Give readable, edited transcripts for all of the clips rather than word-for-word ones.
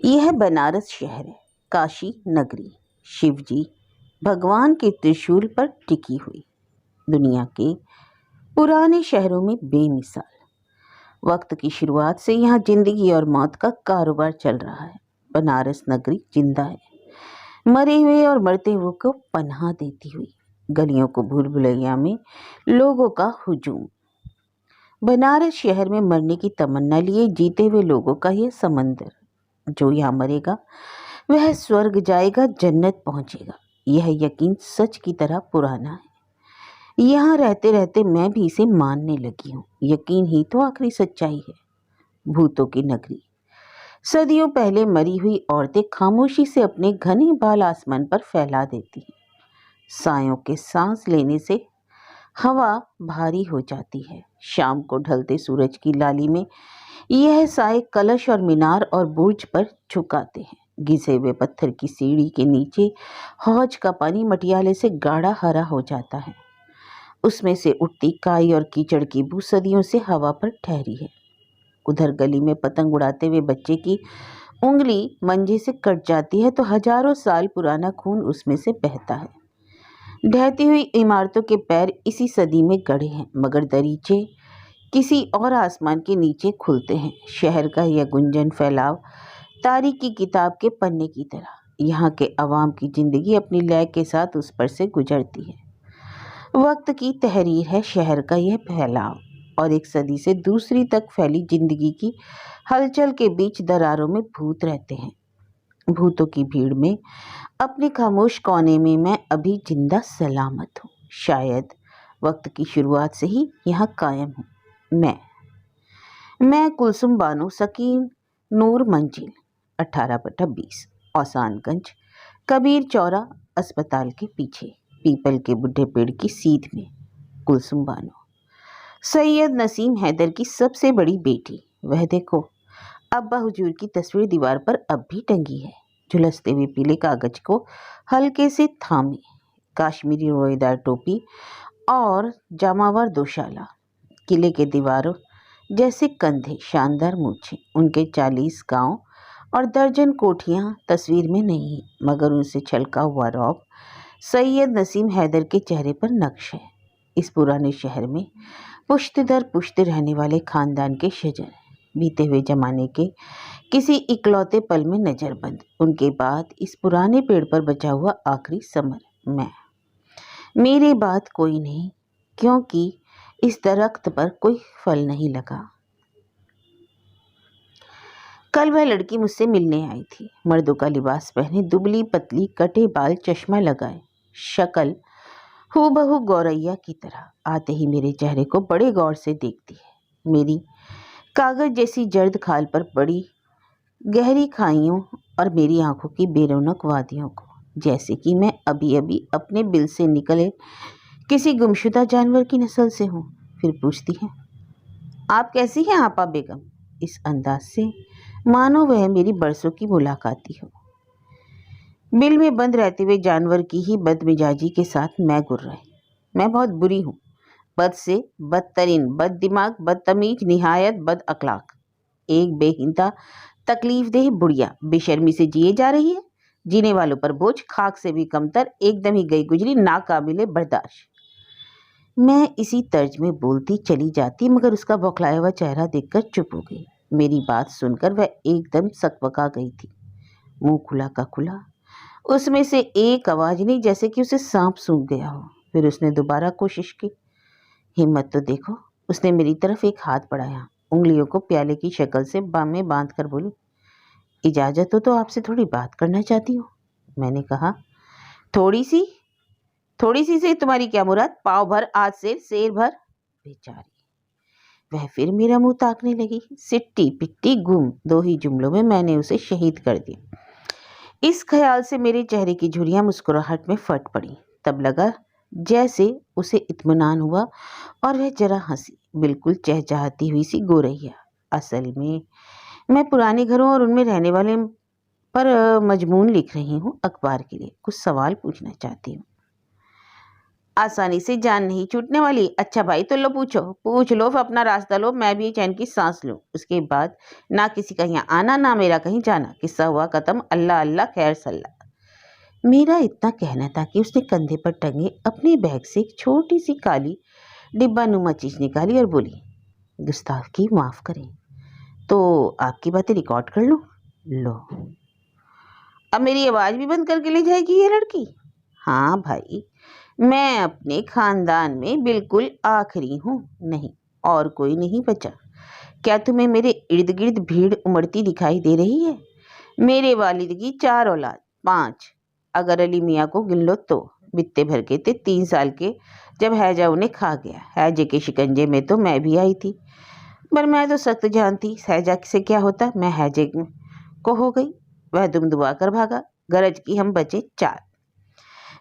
यह बनारस शहर है, काशी नगरी। शिवजी भगवान के त्रिशूल पर टिकी हुई दुनिया के पुराने शहरों में बेमिसाल। वक्त की शुरुआत से यहाँ जिंदगी और मौत का कारोबार चल रहा है। बनारस नगरी जिंदा है, मरे हुए और मरते हुए को पनाह देती हुई। गलियों को भूल भुलैया में लोगों का हुजूम। बनारस शहर में मरने की तमन्ना लिए जीते हुए लोगों का यह समंदर। जो यहाँ मरेगा वह स्वर्ग जाएगा, जन्नत पहुंचेगा। यह यकीन सच की तरह पुराना है। यहाँ रहते रहते मैं भी इसे मानने लगी हूँ। यकीन ही तो आखिरी सच्चाई है। भूतों की नगरी। सदियों पहले मरी हुई औरतें खामोशी से अपने घने बाल आसमान पर फैला देती हैं। सायों के सांस लेने से हवा भारी हो जाती है। शाम को ढलते सूरज की लाली में यह साए कलश और मीनार और बुर्ज पर झुकाते हैं। घिसे हुए पत्थर की सीढ़ी के नीचे हौज का पानी मटियाले से गाढ़ा हरा हो जाता है। उसमें से उठती काई और कीचड़ की बू सदियों से हवा पर ठहरी है। उधर गली में पतंग उड़ाते हुए बच्चे की उंगली मंजे से कट जाती है तो हजारों साल पुराना खून उसमें से बहता है। ढहती हुई इमारतों के पैर इसी सदी में गड़े हैं, मगर दरीचे किसी और आसमान के नीचे खुलते हैं। शहर का यह गुंजन फैलाव तारीख की किताब के पन्ने की तरह। यहाँ के अवाम की जिंदगी अपनी लय के साथ उस पर से गुजरती है। वक्त की तहरीर है शहर का यह फैलाव, और एक सदी से दूसरी तक फैली जिंदगी की हलचल के बीच दरारों में भूत रहते हैं। भूतों की भीड़ में अपने खामोश कोने में मैं अभी जिंदा सलामत हूँ। शायद वक्त की शुरुआत से ही यहाँ कायम हूँ। मैं कुलसुम बानो सकीन नूर मंजिल 18/20 औसानगंज, कबीर चौरा अस्पताल के पीछे, पीपल के बुढ़े पेड़ की सीध में। कुलसुम बानो सैयद नसीम हैदर की सबसे बड़ी बेटी। वह देखो, अब्बा हुजूर की तस्वीर दीवार पर अब भी टंगी है। झुलसते हुए पीले कागज को हल्के से थामे, काश्मीरी रोएदार टोपी और जामावर दोशाला, किले के दीवारों जैसे कंधे, शानदार मूछें। उनके 40 गांव और दर्जन कोठियां तस्वीर में नहीं, मगर उनसे छलका हुआ रौब सैयद नसीम हैदर के चेहरे पर नक्श है। इस पुराने शहर में पुश्त दर पुश्त रहने वाले खानदान के शजर, बीते हुए जमाने के किसी इकलौते पल में नजरबंद। उनके बाद इस पुराने पेड़ पर बचा हुआ आखिरी समर मेरे बाद कोई नहीं, क्योंकि इस दरख्त पर कोई फल नहीं लगा। कल वह लड़की मुझसे मिलने आई थी। मर्दों का लिबास पहने, दुबली पतली, कटे बाल, चश्मा लगाए, शक्ल हूबहू गौरैया की तरह। आते ही मेरे चेहरे को बड़े गौर से देखती है। मेरी कागज जैसी जर्द खाल पर बड़ी गहरी खाइयों और मेरी आंखों की बेरौनक वादियों को, जैसे कि मैं अभी अभी अपने बिल से निकले किसी गुमशुदा जानवर की नस्ल से हूँ। फिर पूछती है, आप कैसी हैं आपा बेगम? इस अंदाज से मानो वह मेरी बरसों की मुलाकाती हो। बिल में बंद रहते हुए जानवर की ही बदमिजाजी के साथ मैं गुर्राई। मैं बहुत बुरी हूँ, बद से बदतरीन, बद दिमाग, बदतमीज, निहायत बद अखलाक, एक बेहिंता तकलीफदेह बुढ़िया बेशर्मी से जिए जा रही है। जीने वालों पर बोझ, खाक से भी कमतर, एकदम ही गई गुजरी, नाकाबिले बर्दाश्त। मैं इसी तर्ज में बोलती चली जाती, मगर उसका बौखलाया हुआ चेहरा देखकर चुप हो गई। मेरी बात सुनकर वह एकदम सकपका गई थी, मुंह खुला का खुला। उसमें से एक आवाज नहीं, जैसे कि उसे सांप सूंघ गया हो। फिर उसने दोबारा कोशिश की। हिम्मत तो देखो। उसने मेरी तरफ एक हाथ बढ़ाया, उंगलियों को प्याले की शक्ल से बाम में बांध कर बोली, इजाजत हो तो आपसे थोड़ी बात करना चाहती हूँ। मैंने कहा, थोड़ी सी से तुम्हारी क्या मुराद? पाव भर, आज से शेर भर। बेचारी, वह फिर मेरा मुंह ताकने लगी। सिट्टी पिट्टी गुम, 2 ही जुमलों में मैंने उसे शहीद कर दिया। इस ख्याल से मेरे चेहरे की झुर्रियां मुस्कुराहट में फट पड़ी। तब लगा जैसे उसे इत्मीनान हुआ और वह जरा हंसी, बिल्कुल चहचहाती हुई सी गोरैया। असल में मैं पुराने घरों और उनमें रहने वाले पर मजमून लिख रही हूँ, अखबार के लिए। कुछ सवाल पूछना चाहती हूँ। आसानी से जान नहीं छूटने वाली। अच्छा भाई तो लो, पूछ लो, फिर अपना रास्ता लो, मैं भी चैन की सांस लूं। उसके बाद ना किसी का यहाँ आना, ना मेरा कहीं जाना। किस्सा हुआ खत्म। अल्लाह अल्लाह खैर सल्ला। मेरा इतना कहना था कि उसने कंधे पर टंगे अपने बैग से एक छोटी सी काली डिब्बा नुमा चीज निकाली और बोली, गुस्ताखी माफ करें, तो आपकी बातें रिकॉर्ड कर लूं? लो, अब मेरी आवाज भी बंद करके ले जाएगी ये लड़की? हाँ भाई, मैं अपने खानदान में बिल्कुल आखिरी हूँ। नहीं, और कोई नहीं बचा। क्या तुम्हें मेरे इर्द गिर्द भीड़ उमड़ती दिखाई दे रही है? मेरे वालिद की 4 औलाद, 5 अगर अली मियाँ को गिन लो तो। बित्ते भर के थे 3 साल के जब हैजा उन्हें खा गया। हैजे के शिकंजे में तो मैं भी आई थी, पर मैं तो सख्त जान थी। हैजा से क्या होता, मैं हैजे को हो गई। वह दुम दुबा कर भागा। गरज की हम बचे 4।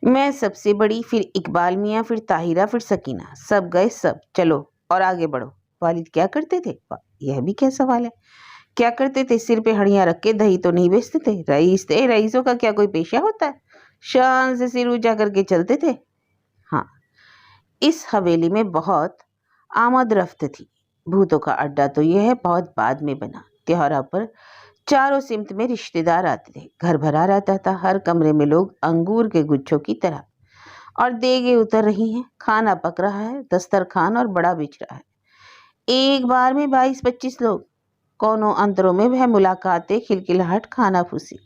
मैं सबसे बड़ी, फिर इकबाल मियाँ, फिर ताहिरा, फिर सकीना। सब गए सब। चलो और आगे बढ़ो। वालिद क्या करते थे? यह भी क्या सवाल है। क्या करते थे? सिर पे हड़ियां रख के दही तो नहीं बेचते थे। रईस थे, रईसों का क्या कोई पेशा होता है? शान से सिर ऊंचा करके चलते थे। हाँ, इस हवेली में बहुत आमद रफ्त थी। भूतों का अड्डा तो यह है बहुत बाद में बना। त्योहारों पर चारों सिमत में रिश्तेदार आते थे। घर भरा रहता था, हर कमरे में लोग अंगूर के गुच्छों की तरह। और देगे उतर रही हैं, खाना पक रहा है, दस्तरखान और बड़ा बिछ रहा है। एक बार में 22-25 लोग। कोनों अंतरों में वह मुलाकातें, खिलखिलाहट, खाना फूसी।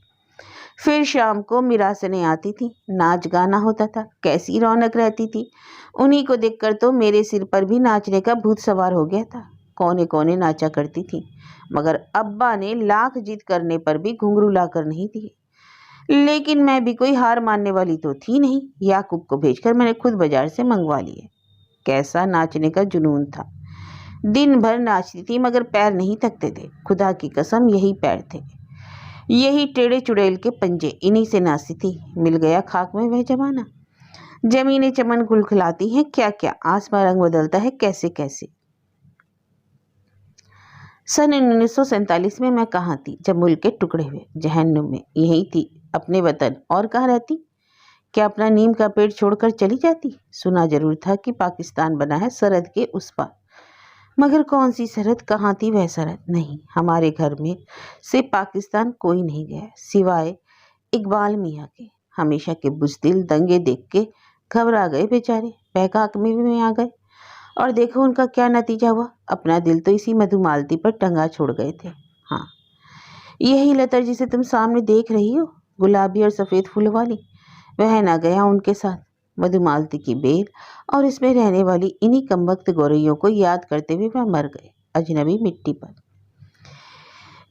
फिर शाम को मिरासनें आती थी, नाच गाना होता था। कैसी रौनक रहती थी। उन्हीं को देखकर तो मेरे सिर पर भी नाचने का भूत सवार हो गया था। कोने कोने नाचा करती थी, मगर अब्बा ने लाख जिद करने पर भी घुंघरू लाकर नहीं दिए। लेकिन मैं भी कोई हार मानने वाली तो थी नहीं। याकूब को भेजकर मैंने खुद बाजार से मंगवा लिए। कैसा नाचने का जुनून था। दिन भर नाचती थी, मगर पैर नहीं थकते थे। खुदा की कसम, यही पैर थे, यही टेढ़े चुड़ैल के पंजे, इन्हीं से नाचती थी। मिल गया खाक में वह जमाना। जमीनें चमन खुलखुलाती हैं, क्या क्या आसमां रंग बदलता है, कैसे कैसे। सन 1947 में मैं कहाँ थी जब मुल्क के टुकड़े हुए? जहन्नुम में। यही थी, अपने वतन। और कहाँ रहती? क्या अपना नीम का पेड़ छोड़कर चली जाती? सुना जरूर था कि पाकिस्तान बना है सरहद के उस पार, मगर कौन सी सरहद, कहाँ थी वह सरहद? नहीं, हमारे घर में से पाकिस्तान कोई नहीं गया सिवाय इकबाल मियाँ के। हमेशा के बुज़दिल दंगे देख के घबरा गए बेचारे, बहकाक में आ गए। और देखो उनका क्या नतीजा हुआ। अपना दिल तो इसी मधुमालती पर टंगा छोड़ गए थे। हाँ, यही लतर जिसे तुम सामने देख रही हो, गुलाबी और सफ़ेद फूल वाली, वह ना गया उनके साथ। मधुमालती की बेल और इसमें रहने वाली इन्हीं कमबख्त गौरैयों को याद करते हुए वह मर गए अजनबी मिट्टी पर।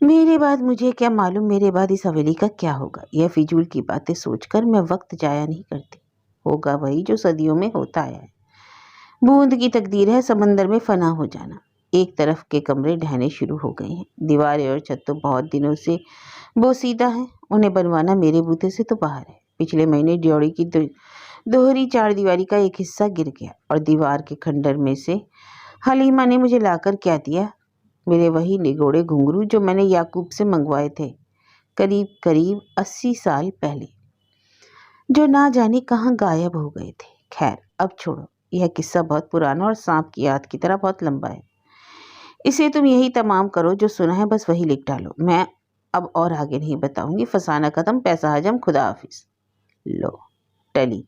मेरे बाद मुझे क्या मालूम, मेरे बाद इस हवेली का क्या होगा। यह फिजूल की बातें सोचकर मैं वक्त जाया नहीं करती। होगा वही जो सदियों में होता आया है। बूंद की तकदीर है समंदर में फना हो जाना। एक तरफ के कमरे ढहने शुरू हो गए हैं। दीवारें और छत तो बहुत दिनों से बोसीदा हैं। उन्हें बनवाना मेरे बूते से तो बाहर है। पिछले महीने ड्योड़ी की दोहरी 4 दीवारी का एक हिस्सा गिर गया और दीवार के खंडर में से हलीमा ने मुझे लाकर क्या दिया? मेरे वही निगोड़े घुंघरू जो मैंने याकूब से मंगवाए थे करीब करीब 80 साल पहले, जो ना जाने कहाँ गायब हो गए थे। खैर, अब छोड़ो, यह किस्सा बहुत पुराना और सांप की याद की तरह बहुत लंबा है। इसे तुम यही तमाम करो, जो सुना है बस वही लिख डालो। मैं अब और आगे नहीं बताऊंगी। फसाना खत्म, पैसा हजम, खुदा हाफिज। लो, टली।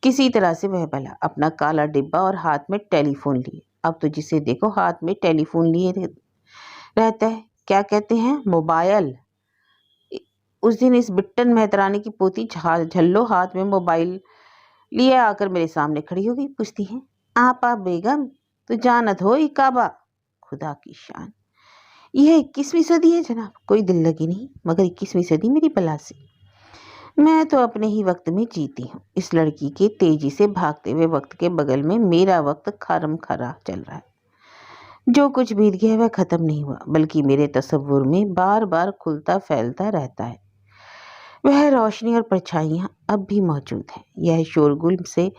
किसी तरह से वह भला अपना काला डिब्बा और हाथ में टेलीफोन लिए। अब तो जिसे देखो हाथ में टेलीफोन लिए रहता है। क्या कहते हैं, मोबाइल। उस दिन इस बिट्टन मेहतरानी की पोती झल्लो हाथ में मोबाइल लिए आकर मेरे सामने खड़ी हो गई। पूछती है, आप बेगम तो जानत हो इकाबा? खुदा की शान, यह 21वीं सदी है जनाब, कोई दिल लगी नहीं। मगर 21वीं सदी मेरी बला से। मैं तो अपने ही वक्त में जीती हूँ। इस लड़की के तेजी से भागते हुए वक्त के बगल में मेरा वक्त खारम खरा चल रहा है। जो कुछ बीत गया वह खत्म नहीं हुआ, बल्कि मेरे तसव्वुर में बार बार खुलता फैलता रहता है। वह रोशनी और परछाइयाँ अब भी मौजूद हैं। यह शोरगुल से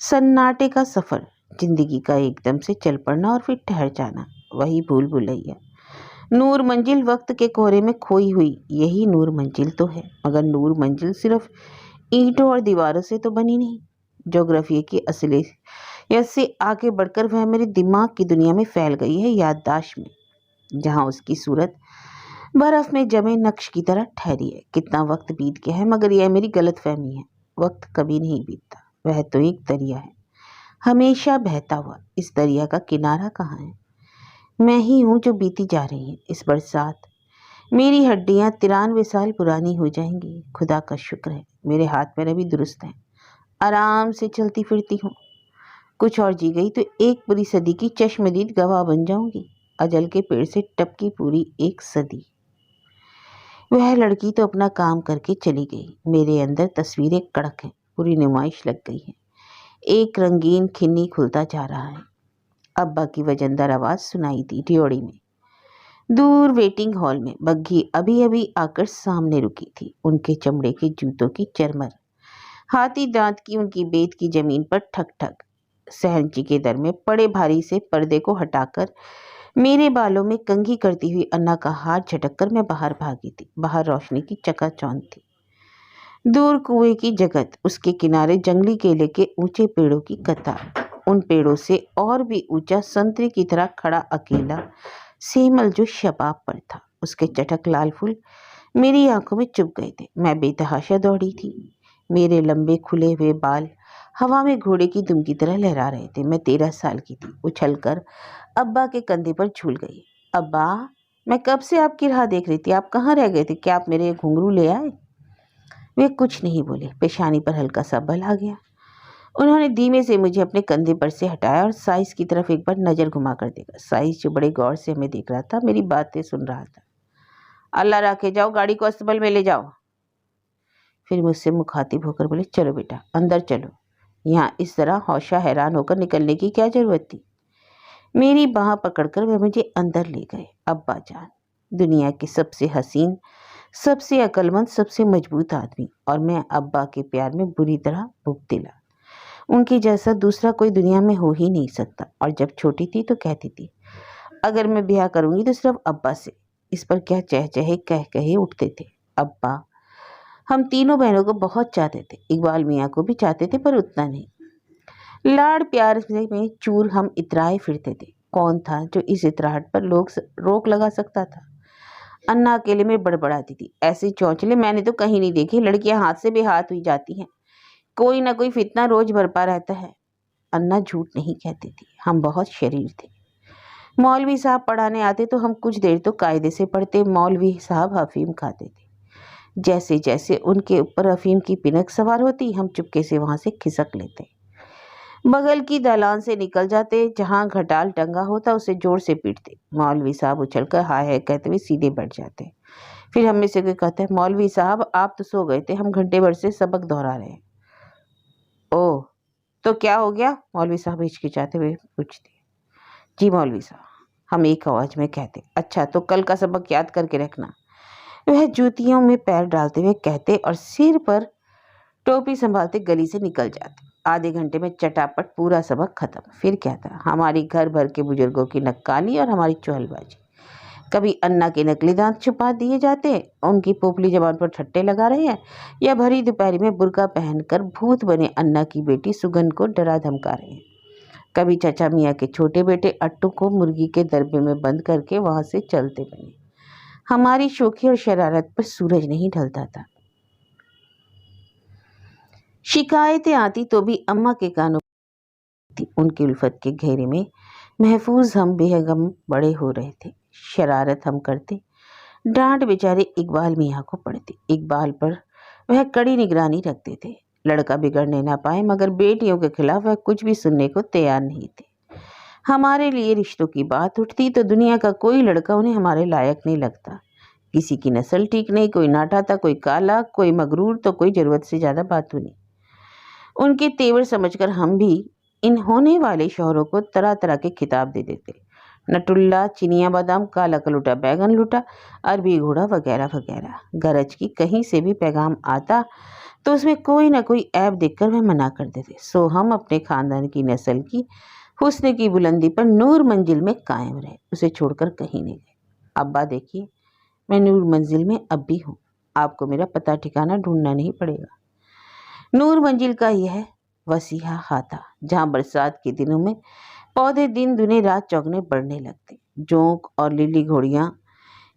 सन्नाटे का सफ़र, जिंदगी का एकदम से चल पड़ना और फिर ठहर जाना, वही भूल भुलैया। नूर मंजिल वक्त के कोहरे में खोई हुई, यही नूर मंजिल तो है। मगर नूर मंजिल सिर्फ ईंटों और दीवारों से तो बनी नहीं। ज्योग्राफी की असलियत से आगे बढ़कर वह मेरे दिमाग की दुनिया में फैल गई है, याददाश्त में, जहाँ उसकी सूरत बर्फ में जमे नक्श की तरह ठहरी है। कितना वक्त बीत गया है, मगर यह मेरी गलतफहमी है। वक्त कभी नहीं बीतता, वह तो एक दरिया है, हमेशा बहता हुआ। इस दरिया का किनारा कहाँ है? मैं ही हूँ जो बीती जा रही है। इस बरसात मेरी हड्डियाँ 93 साल पुरानी हो जाएंगी। खुदा का शुक्र है, मेरे हाथ पैर अभी दुरुस्त हैं, आराम से चलती फिरती हूँ। कुछ और जी गई तो एक पूरी सदी की चश्मदीद गवाह बन जाऊंगी। अजल के पेड़ से टपकी पूरी एक सदी। वह लड़की तो अपना काम करके चली गई। मेरे अंदर तस्वीरें कड़क हैं, पूरी नुमाइश लग गई है। एक रंगीन खिन्नी खुलता जा रहा है। अब्बा की वजनदार आवाज़ सुनाई दी ड्योढ़ी में। दूर वेटिंग हॉल में बग्घी अभी अभी आकर सामने रुकी थी। उनके चमड़े के जूतों की चरमर, हाथी दांत की उनकी बेत की जमीन पर ठक ठक। सहनची के दर में पड़े भारी से पर्दे को हटाकर मेरे बालों में कंघी करती हुई अन्ना का हाथ झटक कर मैं बाहर भागी थी। बाहर रोशनी की चकाचौंध थी। दूर कुएं की जगत, उसके किनारे जंगली केले के ऊंचे पेड़ों की कतार, उन पेड़ों से और भी ऊंचा संतरे की तरह खड़ा अकेला सेमल जो शबाब पर था। उसके चटक लाल फूल मेरी आंखों में चुभ गए थे। मैं बेतहाशा दौड़ी थी। मेरे लंबे खुले हुए बाल हवा में घोड़े की दुम की तरह लहरा रहे थे। मैं 13 साल की थी। उछलकर अब्बा के कंधे पर झूल गई। अब्बा, मैं कब से आपकी राह देख रही थी। आप कहाँ रह गए थे? क्या आप मेरे घुंघरू ले आए? वे कुछ नहीं बोले। पेशानी पर हल्का सा बल आ गया। उन्होंने धीमे से मुझे अपने कंधे पर से हटाया और साइज की तरफ एक बार नजर घुमा कर देखा। साइज जो बड़े गौर से हमें देख रहा था, मेरी बातें सुन रहा था। अल्लाह रखे, जाओ गाड़ी को अस्तबल में ले जाओ। फिर मुझसे मुखातिब होकर बोले, चलो बेटा अंदर चलो। यहाँ इस तरह हौशा हैरान होकर निकलने की क्या जरूरत थी? मेरी बाह पकड़कर वह मुझे अंदर ले गए। अब्बा जान, दुनिया के सबसे हसीन, सबसे अक्लमंद, सबसे मजबूत आदमी, और मैं अब्बा के प्यार में बुरी तरह मुब्तला। उनके जैसा दूसरा कोई दुनिया में हो ही नहीं सकता। और जब छोटी थी तो कहती थी, अगर मैं ब्याह करूंगी तो सिर्फ अब्बा से। इस पर क्या चहचहे कह कहे उठते थे। अब्बा, हम तीनों बहनों को बहुत चाहते थे। इकबाल मियाँ को भी चाहते थे, पर उतना नहीं। लाड़ प्यार में चूर हम इतराए फिरते थे। कौन था जो इस इतराहट पर लोग रोक लगा सकता था? अन्ना अकेले में बड़बड़ाती थी, ऐसे चौंचले मैंने तो कहीं नहीं देखे। लड़कियां हाथ से बेहाथ हुई जाती हैं, कोई ना कोई फितना रोज बरपा रहता है। अन्ना झूठ नहीं कहती थी, हम बहुत शरीर थे। मौलवी साहब पढ़ाने आते तो हम कुछ देर तो कायदे से पढ़ते। मौलवी साहब अफीम खाते थे। जैसे जैसे उनके ऊपर अफीम की पिनक सवार होती, हम चुपके से वहां से खिसक लेते। बगल की दालान से निकल जाते। जहां घटाल टंगा होता उसे जोर से पीटते। मौलवी साहब उछलकर हाय हाय कहते हुए सीधे बैठ जाते। फिर हम में से कोई कहता है, मौलवी साहब आप तो सो गए थे, हम घंटे भर से सबक दोहरा रहे हैं। ओह, तो क्या हो गया? मौलवी साहब हिचकिचाते हुए पूछते। जी मौलवी साहब, हम एक आवाज में कहते। अच्छा, तो कल का सबक याद करके रखना। वह जूतियों में पैर डालते हुए कहते और सिर पर टोपी संभालते गली से निकल जाते। आधे घंटे में चटापट पूरा सबक खत्म। फिर क्या था? हमारी घर भर के बुजुर्गों की नक्काली और हमारी चुहलबाजी। कभी अन्ना के नकली दांत छुपा दिए जाते, उनकी पोपली जबान पर ठट्टे लगा रहे हैं, या भरी दोपहरी में बुर्का पहनकर भूत बने अन्ना की बेटी सुगंध को डरा धमका रहे हैं। कभी चाचा मियाँ के छोटे बेटे अट्टू को मुर्गी के दरबे में बंद करके वहां से चलते बने। हमारी शोखी और शरारत पर सूरज नहीं ढलता था। शिकायतें आती तो भी अम्मा के कानों थी। उनकी उल्फत के घेरे में महफूज हम बेगम बड़े हो रहे थे। शरारत हम करते, डांट बेचारे इकबाल मियाँ को पड़ती। इकबाल पर वह कड़ी निगरानी रखते थे। लड़का बिगड़ने ना पाए, मगर बेटियों के खिलाफ वह कुछ भी सुनने को तैयार नहीं थे। हमारे लिए रिश्तों की बात उठती तो दुनिया का कोई लड़का उन्हें हमारे लायक नहीं लगता। किसी की नस्ल ठीक नहीं, कोई नाटा था, कोई काला, कोई मगरूर, तो कोई जरूरत से ज्यादा बातूनी नहीं। उनके तेवर समझकर हम भी इन होने वाले शौहरों को तरह तरह के खिताब दे देते। नटुल्ला, चिनिया बादाम, काला कलूटा, बैगन लूटा, अरबी घोड़ा वगैरह वगैरह। गरज की कहीं से भी पैगाम आता तो उसमें कोई ना कोई ऐब देखकर वह मना कर देते। सो हम अपने खानदान की नस्ल की हुस्न की बुलंदी पर नूर मंजिल में कायम रहे, उसे छोड़कर कहीं नहीं गए। अब्बा देखिए, मैं नूर मंजिल में अब भी हूँ। आपको मेरा पता ठिकाना ढूंढना नहीं पड़ेगा। नूर मंजिल का यह वसीहा हाथा, जहाँ बरसात के दिनों में पौधे दिन दुने रात चौगने बढ़ने लगते। जोंक और लिली घोड़ियाँ,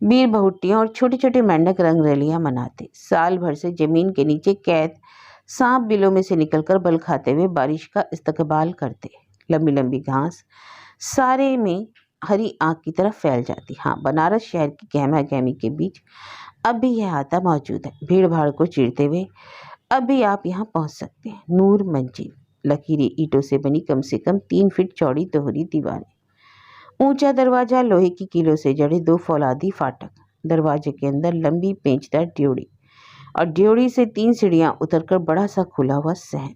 बीर बहुटियाँ और छोटे छोटे मेंढक रंगरलियाँ मनाते। साल भर से जमीन के नीचे कैद सांप बिलों में से निकलकर बल खाते हुए बारिश का इस्तकबाल करते। लंबी लंबी घास सारे में हरी आग की तरफ फैल जाती। हाँ, बनारस शहर की गहमा गहमी के बीच अब भी यह हाथा मौजूद है। भीड़ भाड़ को चीरते हुए अब भी आप यहाँ पहुँच सकते हैं। नूर मंजिल, लकीरी ईंटों से बनी कम से कम 3 फीट चौड़ी दोहरी दीवारें, ऊंचा दरवाजा, लोहे की कीलों से जड़े 2 फौलादी फाटक, दरवाजे के अंदर लंबी पेंचदार ड्योढ़ी और ड्योढ़ी से 3 सीढ़ियां उतरकर बड़ा सा खुला हुआ सहन।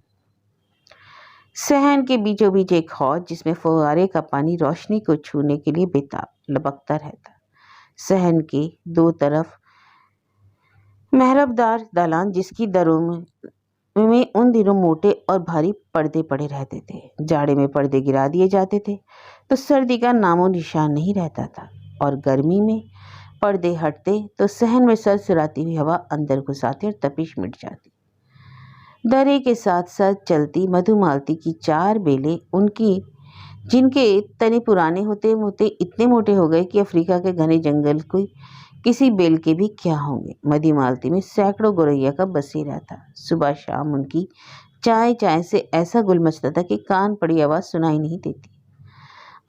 सहन के बीचों बीच एक हौज, जिसमें फुव्वारे का पानी रोशनी को छूने के लिए बेताब लपकता रहता। सहन के 2 तरफ मेहरबदार दालान, जिसकी दरों में उन दिनों मोटे और भारी पर्दे पड़े रहते थे। जाड़े में पर्दे गिरा दिए जाते थे तो सर्दी का नामो निशान नहीं रहता था, और गर्मी में पर्दे हटते तो सहन में सरसराती हुई हवा अंदर घुस आती और तपिश मिट जाती। दरे के साथ साथ चलती मधुमालती की 4 बेलें, उनकी जिनके तने पुराने होते होते इतने मोटे हो गए कि अफ्रीका के घने जंगल को किसी बेल के भी क्या होंगे। मधुमालती में सैकड़ों गौरैया का बसेरा था। सुबह शाम उनकी चाय चाय से ऐसा गुल मचता था कि कान पड़ी आवाज़ सुनाई नहीं देती।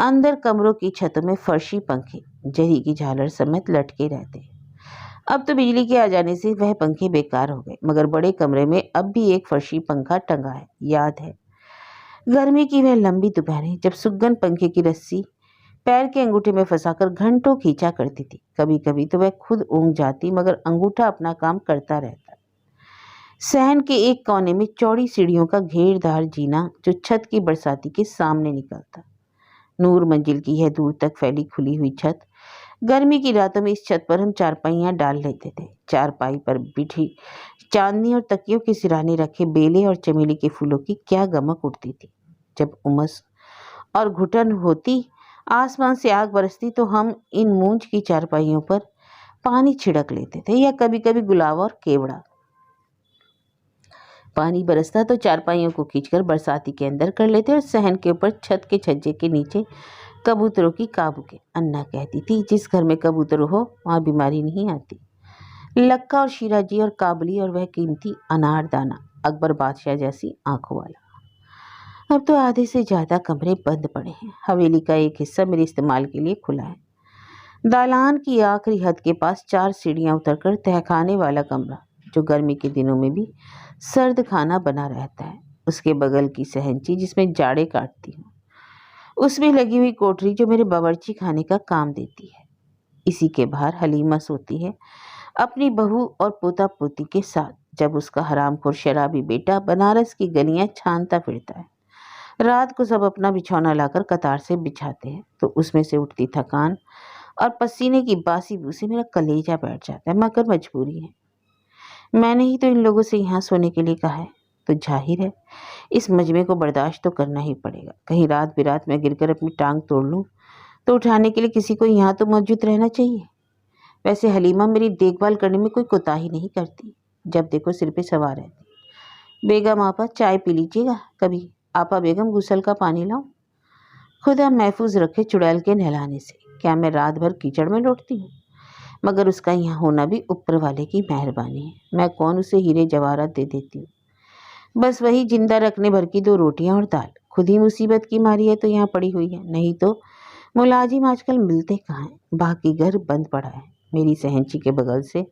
अंदर कमरों की छतों में फर्शी पंखे जरी की झालर समेत लटके रहते। अब तो बिजली के आ जाने से वह पंखे बेकार हो गए, मगर बड़े कमरे में अब भी एक फर्शी पंखा टंगा है। याद है गर्मी की वह लंबी दोपहरें, जब सुगन पंखे की रस्सी पैर के अंगूठे में फंसाकर घंटों खींचा करती थी। कभी कभी तो वह खुद ऊँघ जाती, मगर अंगूठा अपना काम करता रहता। सहन के एक कोने में चौड़ी सीढ़ियों का घेरदार जीना, जो छत की बरसाती के सामने निकलता। नूर मंजिल की यह दूर तक फैली खुली हुई छत, गर्मी की रातों में इस छत पर हम चारपाइयाँ डाल लेते थे। चारपाई पर बिठी चांदनी और तकियों के सिरहाने रखे बेले और चमेली के फूलों की क्या गमक उठती थी। जब उमस और घुटन होती, आसमान से आग बरसती, तो हम इन मूंज की चारपाइयों पर पानी छिड़क लेते थे, या कभी कभी गुलाब और केवड़ा। पानी बरसता तो चारपाइयों को खींचकर बरसाती के अंदर कर लेते और सहन के ऊपर छत के छज्जे के नीचे कबूतरों की काबू के। अन्ना कहती थी, जिस घर में कबूतर हो वहाँ बीमारी नहीं आती। लक्का और शीराजी और काबली और वह कीमती अनारदाना, अकबर बादशाह जैसी आंखों वाला। अब तो आधे से ज़्यादा कमरे बंद पड़े हैं। हवेली का एक हिस्सा मेरे इस्तेमाल के लिए खुला है। दालान की आखिरी हद के पास 4 सीढ़ियाँ उतरकर तहखाने वाला कमरा, जो गर्मी के दिनों में भी सर्द खाना बना रहता है। उसके बगल की सहनची, जिसमें जाड़े काटती हूँ। उसमें लगी हुई कोठरी, जो मेरे बावर्ची खाने का काम देती है। इसी के बाहर हलीमा सोती है अपनी बहू और पोता पोती के साथ, जब उसका हरामखोर शराबी बेटा बनारस की गलियां छानता फिरता है। रात को सब अपना बिछौना लाकर कतार से बिछाते हैं, तो उसमें से उठती थकान और पसीने की बासी बू से मेरा कलेजा बैठ जाता है, मगर मजबूरी है। मैंने ही तो इन लोगों से यहाँ सोने के लिए कहा है, तो जाहिर है इस मजमे को बर्दाश्त तो करना ही पड़ेगा। कहीं रात बिरात में गिरकर अपनी टांग तोड़ लूँ तो उठाने के लिए किसी को यहाँ तो मौजूद रहना चाहिए। वैसे हलीमा मेरी देखभाल करने में कोई कोताही नहीं करती। जब देखो सिर पे सवार रहती। बेगम आपा चाय पी लीजिएगा कभी। आपा बेगम गुसल का पानी लाऊं। खुदा महफूज रखे चुड़ैल के नहलाने से। क्या मैं रात भर कीचड़ में लौटती हूँ? मगर उसका यहाँ होना भी ऊपर वाले की मेहरबानी है। मैं कौन उसे हीरे जवाहरात दे देती हूँ। बस वही जिंदा रखने भर की 2 रोटियां और दाल। खुद ही मुसीबत की मारी है तो यहाँ पड़ी हुई है, नहीं तो मुलाजिम आजकल मिलते कहाँ हैं। बाकी घर बंद पड़ा है। मेरी सहनची के बगल से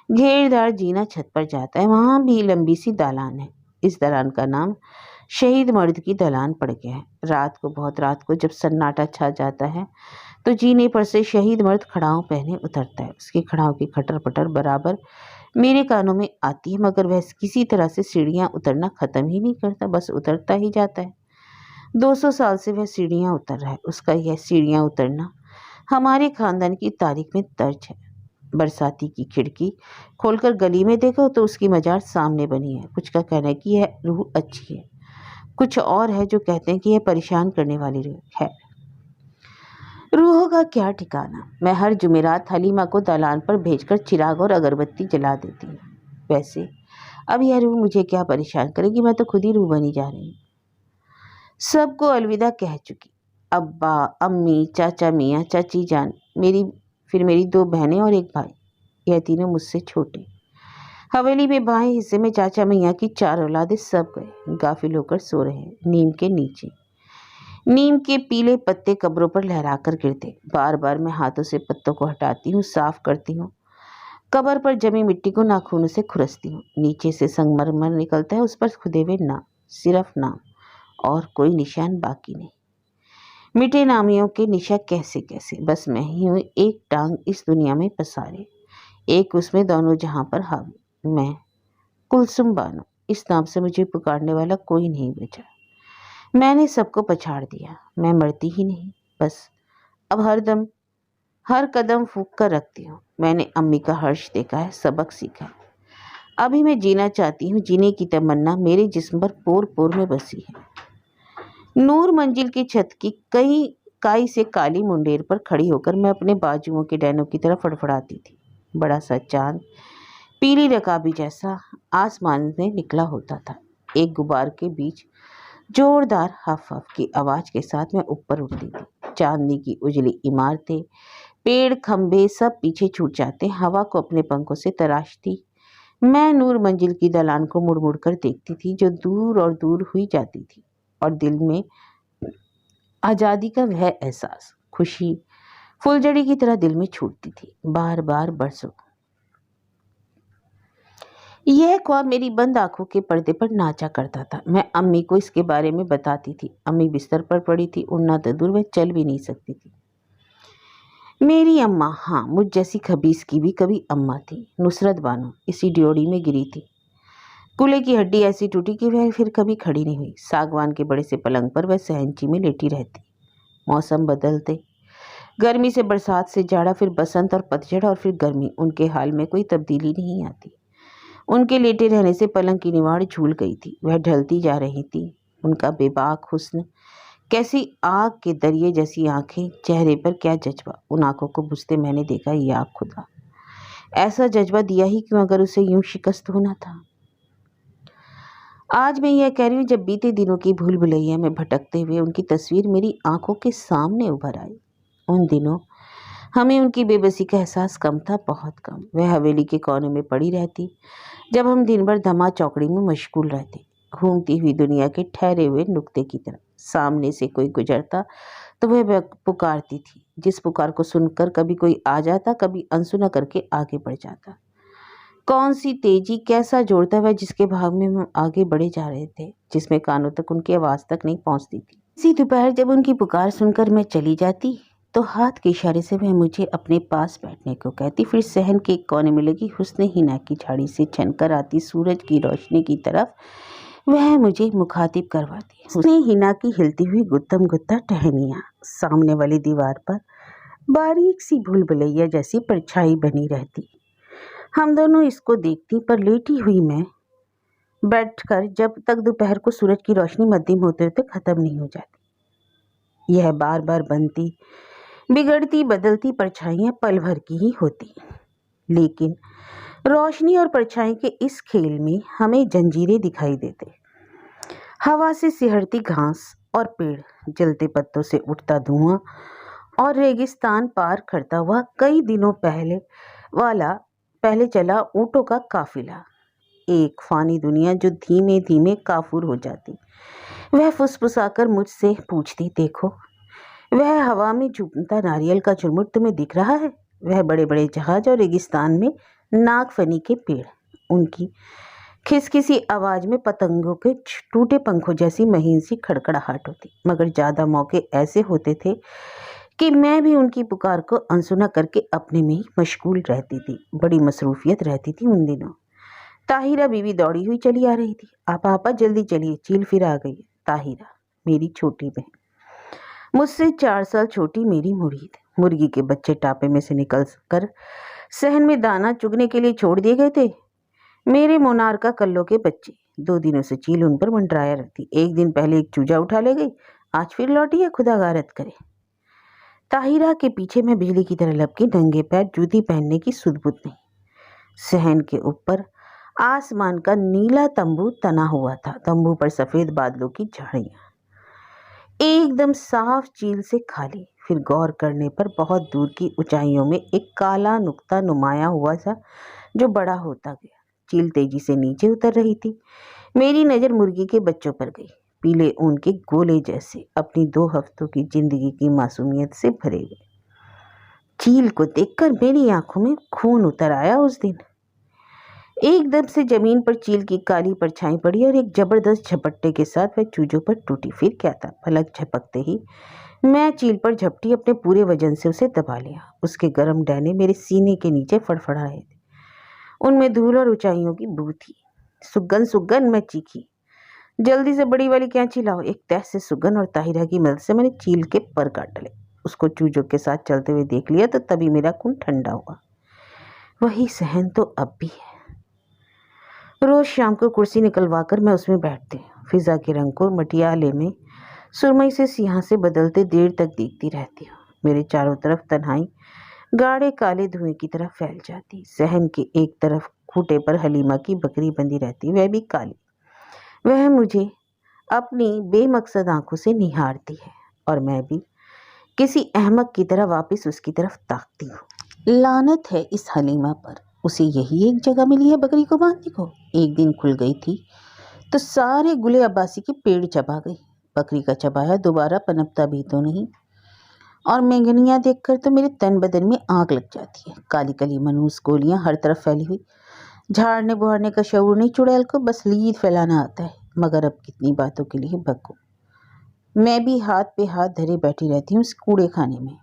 घेरदार जीना छत पर जाता है। वहाँ भी लंबी सी दालान है। इस दालान का नाम शहीद मर्द की दालान पड़ गया है। बहुत रात को जब सन्नाटा छा जाता है तो जीने पर से शहीद मर्द खड़ाऊ पहने उतरता है। उसकी खड़ाऊ की खटर पटर बराबर मेरे कानों में आती है, मगर वह किसी तरह से सीढ़ियाँ उतरना ख़त्म ही नहीं करता, बस उतरता ही जाता है। 200 साल से वह सीढ़ियाँ उतर रहा है। उसका यह सीढ़ियाँ उतरना हमारे खानदान की तारीख में दर्ज है। बरसाती की खिड़की खोलकर गली में देखो तो उसकी मजार सामने बनी है। कुछ का कहना है कि यह रूह अच्छी है, कुछ और है जो कहते हैं कि यह परेशान करने वाली रूह है। रूहों का क्या ठिकाना। मैं हर जुमेरात हलीमा को दालान पर भेजकर चिराग और अगरबत्ती जला देती हूँ। वैसे अब यह रूह मुझे क्या परेशान करेगी, मैं तो खुद ही रूह बनी जा रही हूँ। सबको अलविदा कह चुकी। अब्बा, अम्मी, चाचा मियाँ, चाची जान, फिर मेरी 2 बहनें और 1 भाई, यह तीनों मुझसे छोटे। हवेली में बाएं हिस्से में चाचा मियाँ की 4 औलादें सब गए, गाफिल होकर सो रहे हैं नीम के नीचे। नीम के पीले पत्ते कब्रों पर लहराकर गिरते। बार बार मैं हाथों से पत्तों को हटाती हूँ, साफ करती हूँ। कब्र पर जमी मिट्टी को नाखूनों से खुरसती हूँ। नीचे से संगमरमर निकलता है, उस पर खुदे हुए नाम, सिर्फ नाम, और कोई निशान बाकी नहीं। मिटे नामियों के निशा कैसे कैसे, बस मैं ही हूँ एक टांग इस दुनिया में पसारे, एक उसमें दोनों जहां पर हावी। मैं कुलसुम बानो, इस नाम से मुझे पुकारने वाला कोई नहीं बचा। मैंने सबको पछाड़ दिया। मैं मरती ही नहीं, बस अब हर कदम फूंक कर रखती हूँ। मैंने अम्मी का हर्ष देखा है, सबक सीखा है। अभी मैं जीना चाहती हूँ, जीने की तमन्ना मेरे जिस्म पर पोर पोर में बसी है। नूर मंजिल की छत की कई काई से काली मुंडेर पर खड़ी होकर मैं अपने बाजुओं के डैनों की तरफ फड़फड़ाती थी। बड़ा सा चांद पीली रकाबी जैसा आसमान में निकला होता था। एक गुबार के बीच जोरदार हफ हफ की आवाज के साथ मैं ऊपर उठती थी। चांदनी की उजली इमारतें, पेड़, खंभे सब पीछे छूट जाते, हवा को अपने पंखों से तराशती। मैं नूर मंजिल की दलान को मुड़ मुड़ कर देखती थी, जो दूर और दूर हुई जाती थी, और दिल में आजादी का वह एहसास, खुशी फुलझड़ी की तरह दिल में छूटती थी, बार बार बरसों। यह ख्वाब मेरी बंद आंखों के पर्दे पर नाचा करता था। मैं अम्मी को इसके बारे में बताती थी। अम्मी बिस्तर पर पड़ी थी, उड़ना तो दूर, वह चल भी नहीं सकती थी। मेरी अम्मा, हाँ, मुझ जैसी खबीस की भी कभी अम्मा थी। नुसरत बानो इसी ड्योढ़ी में गिरी थी। कूल्हे की हड्डी ऐसी टूटी कि वह फिर कभी खड़ी नहीं हुई। सागवान के बड़े से पलंग पर वह सहनची में लेटी रहती। मौसम बदलते, गर्मी से बरसात, से जाड़ा, फिर बसंत और पतझड़, और फिर गर्मी, उनके हाल में कोई तब्दीली नहीं आती। उनके लेटे रहने से पलंग की निवाड़ झूल गई थी, वह ढलती जा रही थी। उनका बेबाक हुस्न, कैसी आग के दरिए जैसी आंखें, चेहरे पर क्या जज्बा। उन आंखों को बुझते मैंने देखा, या खुदा, ऐसा जज्बा दिया ही क्यों अगर उसे यूं शिकस्त होना था। आज मैं यह कह रही हूँ, जब बीते दिनों की भूल भुलैया में भटकते हुए उनकी तस्वीर मेरी आंखों के सामने उभर आई। उन दिनों हमें उनकी बेबसी का एहसास कम था, बहुत कम। वह हवेली के कोने में पड़ी रहती, जब हम दिन भर धमा चौकड़ी में मशगूल रहते, घूमती हुई दुनिया के ठहरे हुए नुक्ते की तरह। सामने से कोई गुजरता तो वह पुकारती थी, जिस पुकार को सुनकर कभी कोई आ जाता, कभी अनसुना करके आगे बढ़ जाता। कौन सी तेजी, कैसा जोड़ता वह, जिसके भाग में हम आगे बढ़े जा रहे थे, जिसमें कानों तक उनकी आवाज़ तक नहीं पहुंचती थी। इसी दोपहर जब उनकी पुकार सुनकर मैं चली जाती, तो हाथ के इशारे से वह मुझे अपने पास बैठने को कहती, फिर सहन के एक कोने में लगी हुस्न हिना की झाड़ी से छनकर आती सूरज की रोशनी की तरफ वह मुझे मुखातिब करवाती। हुस्न हिना की हिलती हुई गुत्तम गुत्ता टहनियाँ, सामने वाली दीवार पर बारीक सी भूल भुलैया जैसी परछाई बनी रहती। हम दोनों इसको देखती, पर लेटी हुई मैं बैठकर जब तक दोपहर को सूरज की रोशनी मध्यम होते होते खत्म नहीं हो जाती। यह बार बार बनती, बिगड़ती, बदलती परछाइयाँ पल भर की ही होती, लेकिन रोशनी और परछाई के इस खेल में हमें जंजीरें दिखाई देते। हवा से सिहरती घास और पेड़, जलते पत्तों से उठता धुआं, और रेगिस्तान पार करता हुआ कई दिनों पहले चला ऊँटों का काफिला। एक फानी दुनिया जो धीमे धीमे काफूर हो जाती। वह फुसफुसाकर मुझसे पूछती, देखो, वह हवा में झूमता नारियल का झुरमुट तुम्हें दिख रहा है? वह बड़े बड़े जहाज और रेगिस्तान में नागफनी के पेड़। उनकी खिसखिसी आवाज में पतंगों के टूटे पंखों जैसी महीन सी खड़खड़ाहट होती। मगर ज़्यादा मौके ऐसे होते थे कि मैं भी उनकी पुकार को अनसुना करके अपने में ही मशगूल रहती थी। बड़ी मसरूफियत रहती थी उन दिनों। ताहिरा बीवी दौड़ी हुई चली आ रही थी। आपा जल्दी चलिए, चील फिर आ गई। ताहिरा मेरी छोटी बहन, मुझसे 4 साल छोटी मेरी मुरीद। मुर्गी के बच्चे टापे में से निकल कर सहन में दाना चुगने के लिए छोड़ दिए गए थे। मेरे मोनार्का कल्लों के बच्चे। 2 दिनों से चील उन पर मंडराया रहती। एक दिन पहले एक चूजा उठा ले गई, आज फिर लौटी है, खुदा गारत करे। ताहिरा के पीछे मैं बिजली की तरह लपकी, नंगे पैर, जूती पहनने की सुध बुध नहीं। सहन के ऊपर आसमान का नीला तंबू तना हुआ था। तंबू पर सफेद बादलों की झाड़ियां, एकदम साफ चील से खाली। फिर गौर करने पर बहुत दूर की ऊंचाइयों में एक काला नुक्ता नुमाया हुआ था जो बड़ा होता गया। चील तेजी से नीचे उतर रही थी। मेरी नज़र मुर्गी के बच्चों पर गई, पीले ऊन के गोले जैसे, अपनी 2 हफ्तों की जिंदगी की मासूमियत से भरे हुए। चील को देखकर मेरी आंखों में खून उतर आया। उस दिन एकदम से जमीन पर चील की काली परछाई पड़ी और एक जबरदस्त झपट्टे के साथ वह चूजों पर टूटी। फिर क्या था, पलक झपकते ही मैं चील पर झपटी, अपने पूरे वजन से उसे दबा लिया। उसके गर्म डैने मेरे सीने के नीचे फड़फड़ा रहे थे। उनमें धूल और ऊंचाइयों की बू थी। सुगन सुगन, मैं चीखी, जल्दी से बड़ी वाली कैंची लाओ। एक तैस से सुगन और ताहिरा की मदद से मैंने चील के पर काट डाले। उसको चूजों के साथ चलते हुए देख लिया तो तभी मेरा खून ठंडा हुआ। वही सहन तो अब भी है। रोज शाम को कुर्सी निकलवा कर मैं उसमें बैठती, फिजा के रंग को मटियाले में सुरमई से सियाह से बदलते देर तक देखती रहती हूँ। मेरे चारों तरफ तन्हाई गाढ़े काले धुएं की तरह फैल जाती। सहन के एक तरफ खूंटे पर हलीमा की बकरी बंधी रहती, वह भी काली। वह मुझे अपनी बेमकसद आंखों से निहारती है और मैं भी किसी अहमक की तरह वापस उसकी तरफ ताकती हूँ। लानत है इस हलीमा पर, उसे यही एक जगह मिली है बकरी को बांधने को। एक दिन खुल गई थी तो सारे गुले अब्बासी के पेड़ चबा गई। बकरी का चबाया दोबारा पनपता भी तो नहीं। और मेंगनियाँ देखकर तो मेरे तन बदन में आग लग जाती है। काली काली मनूस गोलियां हर तरफ फैली हुई। झाड़ने बुहारने का शऊर नहीं चुड़ैल को, बस लीद फैलाना आता है। मगर अब कितनी बातों के लिए भगो। मैं भी हाथ पे हाथ धरे बैठी रहती हूँ इस कूड़े खाने में।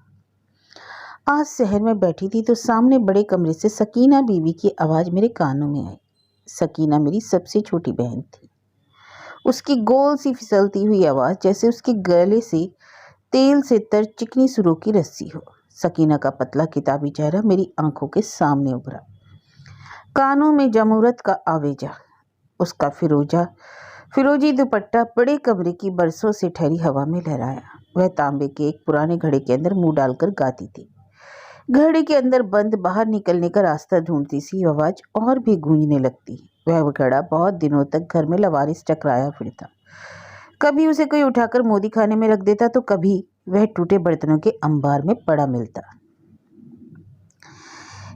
आज शहर में बैठी थी तो सामने बड़े कमरे से सकीना बीवी की आवाज़ मेरे कानों में आई। सकीना मेरी सबसे छोटी बहन थी। उसकी गोल सी फिसलती हुई आवाज़ जैसे उसके गले से तेल से तर चिकनी सुरों की रस्सी हो। सकीना का पतला किताबी चेहरा मेरी आंखों के सामने उभरा। कानों में जमूरत का आवेजा। उसका फिरोजी दुपट्टा बड़े कमरे की बरसों से ठहरी हवा में लहराया। वह तांबे के एक पुराने घड़े के अंदर मुंह डालकर गाती थी। घड़े के अंदर बंद बाहर निकलने का रास्ता ढूंढती सी आवाज और भी गूंजने लगती। वह घड़ा बहुत दिनों तक घर में लवारिस टकराया फिरता। कभी उसे कोई उठाकर मोदी खाने में रख देता तो कभी वह टूटे बर्तनों के अंबार में पड़ा मिलता।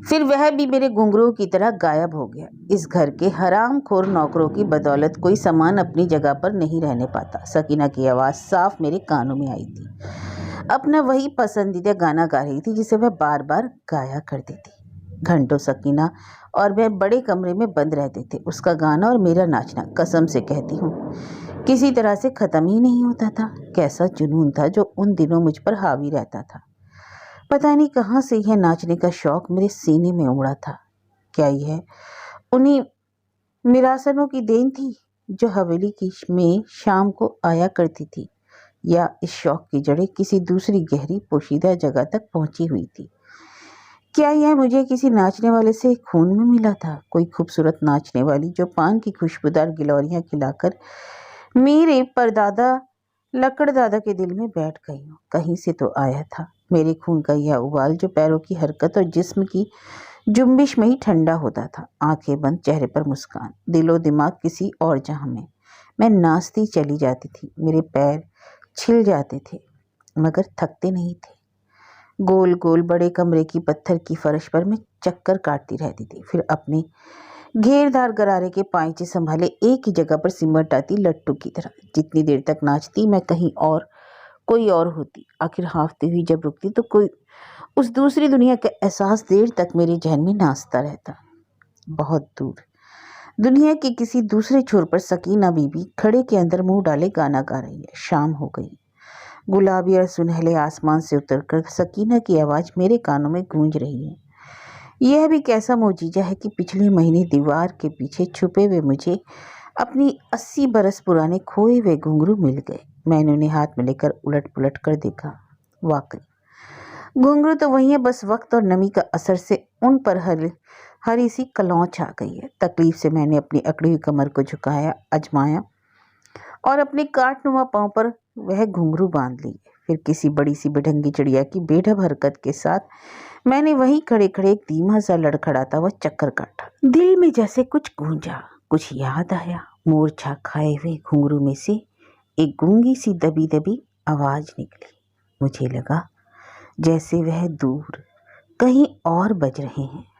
फिर वह भी मेरे घुंघरू की तरह गायब हो गया। इस घर के हरामखोर नौकरों की बदौलत कोई सामान अपनी जगह पर नहीं रहने पाता। सकीना की आवाज़ साफ मेरे कानों में आई थी। अपना वही पसंदीदा गाना गा रही थी जिसे वह बार बार गाया करती थी। घंटों सकीना और वह बड़े कमरे में बंद रहते थे। उसका गाना और मेरा नाचना, कसम से कहती हूँ, किसी तरह से ख़त्म ही नहीं होता था। कैसा जुनून था जो उन दिनों मुझ पर हावी रहता था। पता नहीं कहाँ से यह नाचने का शौक मेरे सीने में उमड़ा था। क्या यह उन्हीं मिरासनों की देन थी जो हवेली की में शाम को आया करती थी, या इस शौक की जड़ें किसी दूसरी गहरी पोशीदा जगह तक पहुंची हुई थी? क्या यह मुझे किसी नाचने वाले से खून में मिला था? कोई खूबसूरत नाचने वाली जो पान की खुशबूदार गिलौरियां खिलाकर मेरे परदादा लकड़दादा के दिल में बैठ गई हो। कहीं से तो आया था मेरे खून का यह उबाल जो पैरों की हरकत और जिस्म की जुम्बिश में ही ठंडा होता था। आंखें बंद, चेहरे पर मुस्कान, दिलो दिमाग किसी और जहां में। मैं नाचती चली जाती थी। मेरे पैर छिल जाते थे मगर थकते नहीं थे। गोल गोल बड़े कमरे की पत्थर की फर्श पर मैं चक्कर काटती रहती थी। फिर अपने घेरदार गरारे के पांचे संभाले एक ही जगह पर सिमट आती लट्टू की तरह। जितनी देर तक नाचती मैं कहीं और कोई और होती। आखिर हांफती हुई जब रुकती तो कोई उस दूसरी दुनिया का एहसास देर तक मेरे जहन में नाचता रहता। बहुत दूर दुनिया के किसी दूसरे छोर पर सकीना बीबी खड़े के अंदर मुंह डाले गाना गा रही है। शाम हो गई। गुलाबी और सुनहले आसमान से उतरकर सकीना की आवाज़ मेरे कानों में गूंज रही है। यह भी कैसा मोजीजा है कि पिछले महीने दीवार के पीछे छुपे हुए मुझे अपनी 80 बरस पुराने खोए हुए घुंघरू मिल गए। मैंने उन्हें हाथ में लेकर उलट पुलट कर देखा। वाकई घुंघरू तो वही है, बस वक्त और नमी का असर से उन पर हरी सी कलौंच आ गई है। तकलीफ से मैंने अपनी अकड़ी हुई कमर को झुकाया, आजमाया और अपने काटनुमा पांव पर वह घुंघरू बांध ली। फिर किसी बड़ी सी बेढंगी चिड़िया की बेढब हरकत के साथ मैंने वहीं खड़े खड़े एक धीमा सा लड़खड़ाता हुआ चक्कर काटा। दिल में जैसे कुछ गूंजा, कुछ याद आया। मूर्छा खाए हुए घुंघरू में से एक गूंगी सी दबी दबी आवाज निकली। मुझे लगा जैसे वह दूर कहीं और बज रहे हैं।